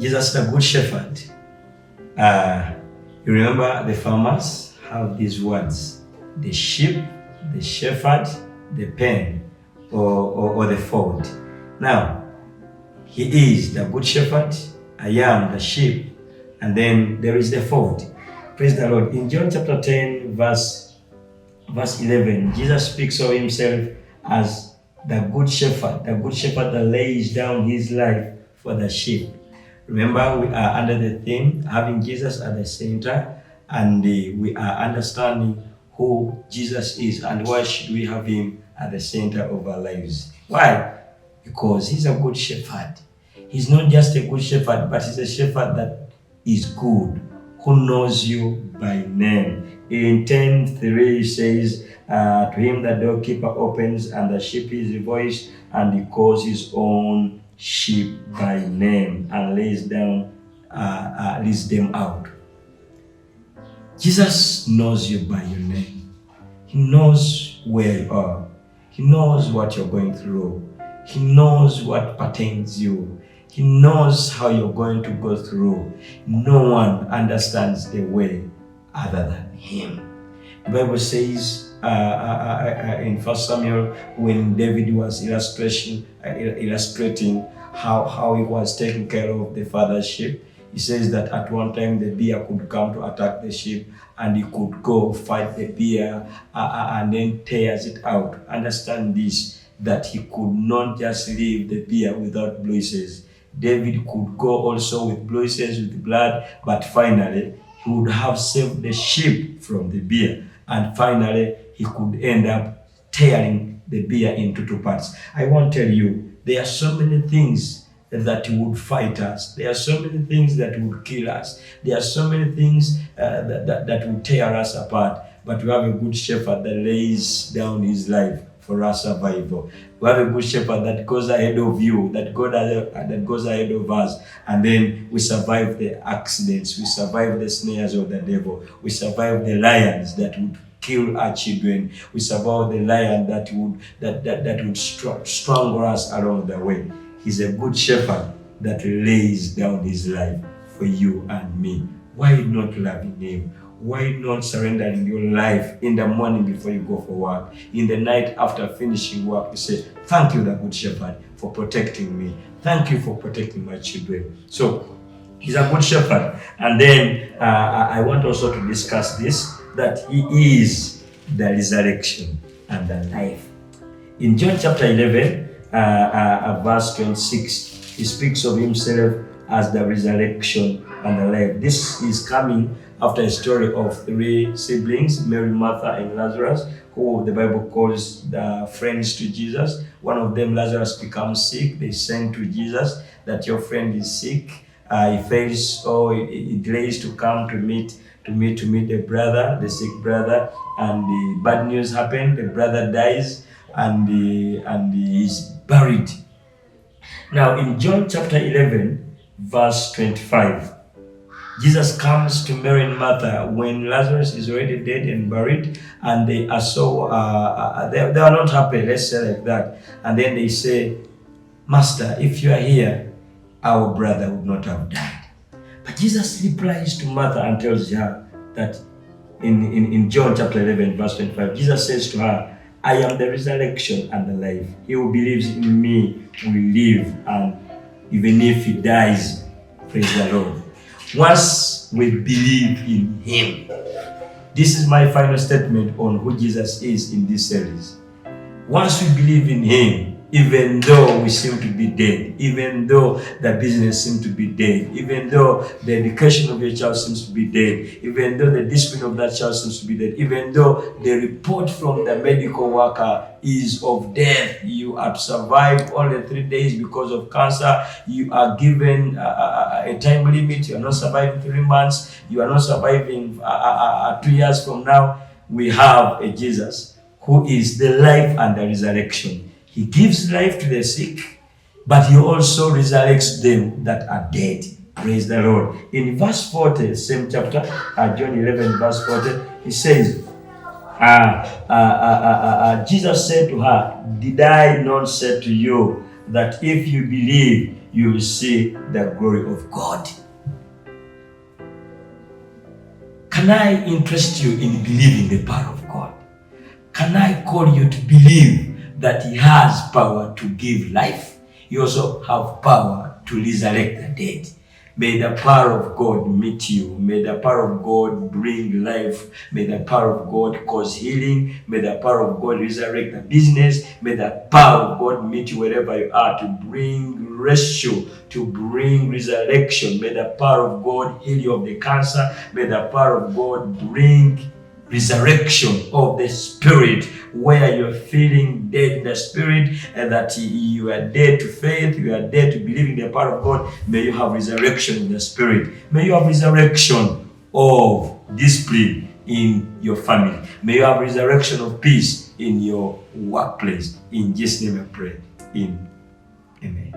Jesus, the good shepherd. You remember the farmers have these words: the sheep, the shepherd, the pen, or the fold. Now, he is the good shepherd, I am the sheep, and then there is the fold. Praise the Lord. In John chapter 10, verse 11, Jesus speaks of himself as the good shepherd that lays down his life for the sheep. Remember, we are under the theme, having Jesus at the center, and we are understanding who Jesus is and why should we have him at the center of our lives. Why? Because he's a good shepherd. He's not just a good shepherd, but he's a shepherd that is good, who knows you by name. In 10:3 he says, to him the doorkeeper opens, and the sheep hears his voice, and he calls his own sheep by name and leads them out. Jesus knows you by your name. He knows where you are. He knows what you're going through. He knows what pertains you. He knows how you're going to go through. No one understands the way other than him. The Bible says in 1 Samuel, when David was illustrating how he was taking care of the father's sheep, he says that at one time the bear could come to attack the sheep, and he could go fight the bear and then tears it out. Understand this, that he could not just leave the bear without bruises. David could go also with bruises, with blood, but finally he would have saved the sheep from the bear, and finally he could end up tearing the bear into two parts. I want to tell you, there are so many things that would fight us. There are so many things that would kill us. There are so many things that would tear us apart. But we have a good shepherd that lays down his life for our survival. We have a good shepherd that goes ahead of you, that goes ahead of us, and then we survive the accidents, we survive the snares of the devil, we survive the lions that would kill our children, we survive the lion that would strangle us along the way. He's a good shepherd that lays down his life for you and me. Why not loving him? Why not surrendering your life in the morning before you go for work? In the night after finishing work, you say, thank you, the good shepherd, for protecting me. Thank you for protecting my children. So he's a good shepherd. And then I want also to discuss this, that he is the resurrection and the life. In John chapter 11, verse 26, he speaks of himself as the resurrection and the life. This is coming after a story of three siblings, Mary, Martha, and Lazarus, who the Bible calls the friends to Jesus. One of them, Lazarus, becomes sick. They send to Jesus that your friend is sick. He fails, or he delays to come to meet the brother, the sick brother, and the bad news happened. The brother dies, and he's buried. Now, in John chapter 11, verse 25, Jesus comes to Mary and Martha when Lazarus is already dead and buried, and they are so they are not happy, let's say like that. And then they say, Master, if you are here, our brother would not have died. But Jesus replies to Martha and tells her that in John chapter 11, verse 25, Jesus says to her, I am the resurrection and the life. He who believes in me will live, and even if he dies, praise the Lord. Once we believe in him, this is my final statement on who Jesus is in this series. Once we believe in him, even though we seem to be dead, even though the business seems to be dead, even though the education of your child seems to be dead, even though the discipline of that child seems to be dead, even though the report from the medical worker is of death, you have survived only 3 days because of cancer, you are given a time limit, you are not surviving 3 months, you are not surviving 2 years from now, we have a Jesus who is the life and the resurrection. He gives life to the sick, but he also resurrects them that are dead. Praise the Lord. In verse 40, same chapter, John 11, verse 40, he says, Jesus said to her, did I not say to you that if you believe, you will see the glory of God. Can I interest you in believing the power of God? Can I call you to believe that He has power to give life? He also has power to resurrect the dead. May the power of God meet you. May the power of God bring life. May the power of God cause healing. May the power of God resurrect the business. May the power of God meet you wherever you are to bring rescue, to bring resurrection. May the power of God heal you of the cancer. May the power of God bring resurrection of the spirit, where you're feeling dead in the spirit and that you are dead to faith, you are dead to believing the power of God. May you have resurrection in the spirit. May you have resurrection of discipline in your family. May you have resurrection of peace in your workplace. In Jesus' name I pray. Amen.